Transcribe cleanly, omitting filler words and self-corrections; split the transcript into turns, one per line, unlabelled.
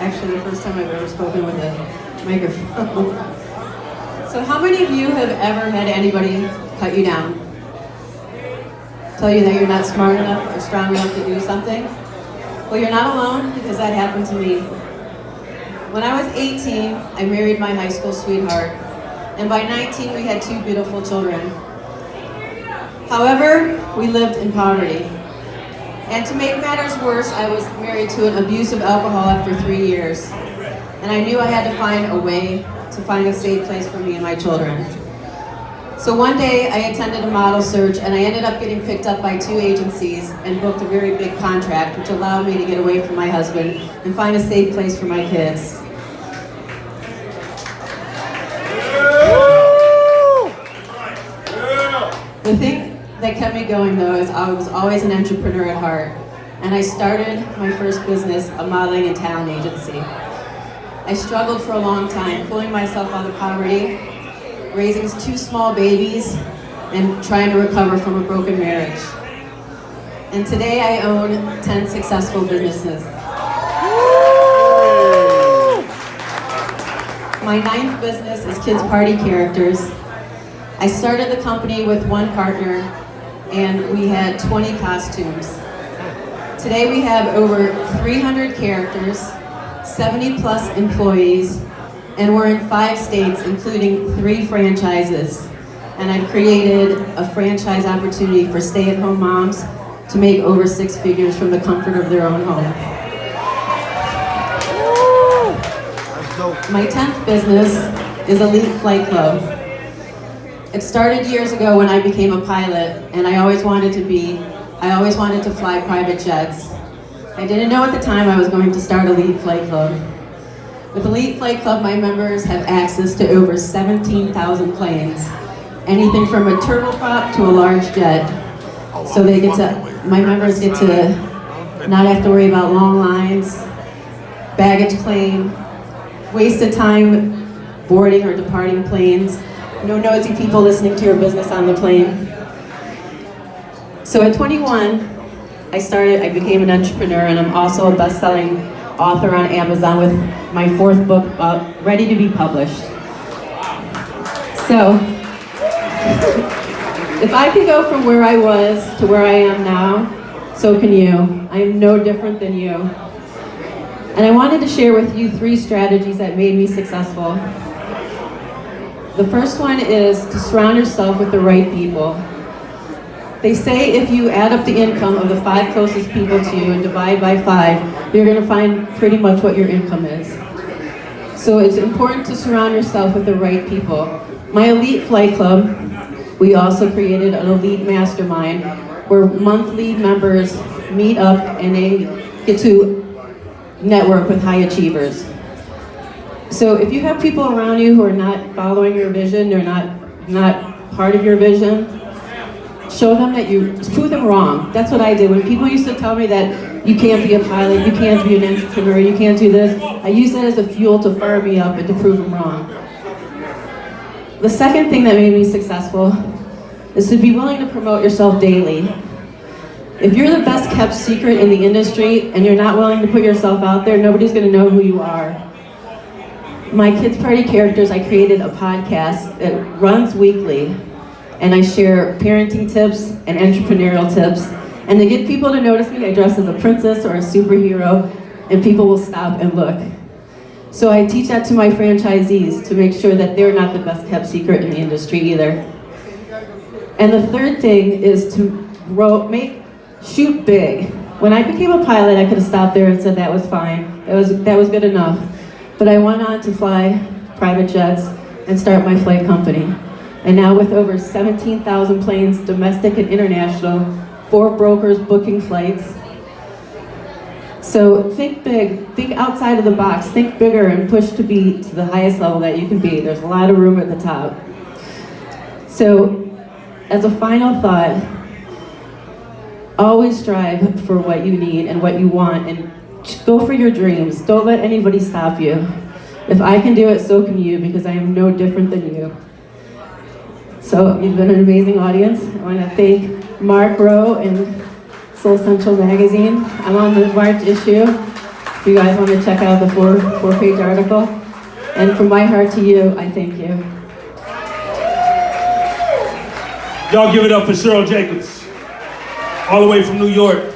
Actually, the first time I've ever spoken with a microphone. So how many of you have ever had anybody cut you down? Tell you that you're not smart enough or strong enough to do something? Well, you're not alone, because that happened to me. When I was 18, I married my high school sweetheart, and by 19, we had 2 beautiful children. However, we lived in poverty. And to make matters worse, I was married to an abusive alcoholic for 3 years. And I knew I had to find a way to find a safe place for me and my children. So one day, I attended a model search, and I ended up getting picked up by 2 agencies and booked a very big contract, which allowed me to get away from my husband and find a safe place for my kids. The thing that kept me going, though, is I was always an entrepreneur at heart, and I started my first business, a modeling and talent agency. I struggled for a long time, pulling myself out of poverty, raising 2 small babies, and trying to recover from a broken marriage. And today I own 10 successful businesses. My 9th business is Kids Party Characters. I started the company with 1 partner, and we had 20 costumes. Today we have over 300 characters, 70 plus employees, and we're in 5 states, including 3 franchises. And I've created a franchise opportunity for stay-at-home moms to make over 6 figures from the comfort of their own home. My 10th business is EliteFlightClub. It started years ago when I became a pilot, and I always wanted to fly private jets. I didn't know at the time I was going to start EliteFlightClub. With EliteFlightClub, my members have access to over 17,000 planes, anything from a turboprop to a large jet. So my members get to not have to worry about long lines, baggage claim, wasted time boarding or departing planes, no nosy people listening to your business on the plane. So at 21, I became an entrepreneur, and I'm also a best-selling author on Amazon with my 4th book ready to be published. So, if I can go from where I was to where I am now, so can you. I am no different than you. And I wanted to share with you 3 strategies that made me successful. The first one is to surround yourself with the right people. They say if you add up the income of the 5 closest people to you and divide by 5, you're going to find pretty much what your income is. So it's important to surround yourself with the right people. My Elite Flight Club, we also created an elite mastermind where monthly members meet up and they get to network with high achievers. So if you have people around you who are not following your vision, they're not part of your vision, show them that prove them wrong. That's what I did. When people used to tell me that you can't be a pilot, you can't be an entrepreneur, you can't do this, I used that as a fuel to fire me up and to prove them wrong. The second thing that made me successful is to be willing to promote yourself daily. If you're the best kept secret in the industry and you're not willing to put yourself out there, nobody's going to know who you are. My Kids Party Characters, I created a podcast that runs weekly, and I share parenting tips and entrepreneurial tips. And to get people to notice me, I dress as a princess or a superhero, and people will stop and look. So I teach that to my franchisees to make sure that they're not the best kept secret in the industry either. And the third thing is to shoot big. When I became a pilot, I could have stopped there and said that was fine. That was good enough. But I went on to fly private jets and start my flight company. And now with over 17,000 planes, domestic and international, 4 brokers booking flights. So think big, think outside of the box, think bigger, and push to be to the highest level that you can be. There's a lot of room at the top. So as a final thought, always strive for what you need and what you want, and go for your dreams. Don't let anybody stop you. If I can do it, so can you, because I am no different than you. So you've been an amazing audience. I want to thank Mark Rowe and Soul Central Magazine. I'm on the March issue. If you guys want to check out the four-page article. And from my heart to you, I thank you.
Y'all give it up for Cheryl Jacobs, all the way from New York.